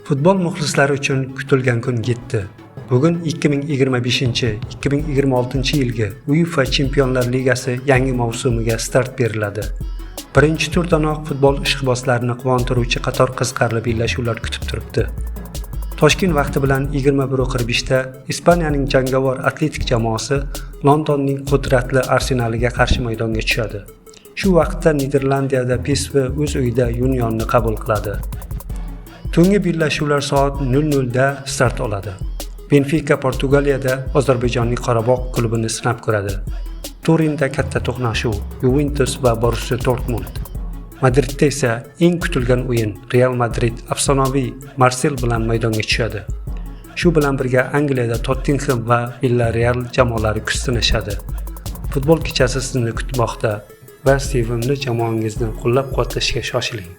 Futbol muxlislari uchun kutilgan kun yetdi. Bugun 2025-2026 yilgi UEFA Chempionlar Ligasi yangi mavsumiga start beriladi. Birinchi turdanoq futbol ishqibozlarini quvontiruvchi qator qiziqarli bellashuvlar kutib turibdi. Toshkent vaqti bilan 21:45 da Ispaniyaning jangovar Atletik jamoasi Londonning qudratli Arsenaliga qarshi maydonga tushadi. Shu vaqtda Niderlandiyada PSV o'z uyida Unionni qabul qiladi. Tungi bellashuvlar soat 00 da start oladi. Benfica Portugaliyada Ozarbayjonning Qorabog' klubini sinab ko'radi. Turinda katta to'qnashuv Juventus va Borussia Dortmund. Madridda esa eng kutilgan o'yin Real Madrid afsonaviy Marsel bilan maydonga tushadi. Shu bilan birga Angliyada Tottenham va Villarreal jamoalari kuch sinashadi. Futbol kechasi sizni kutmoqda va sevimli jamoangizni qo'llab-quvvatlashga shoshiling.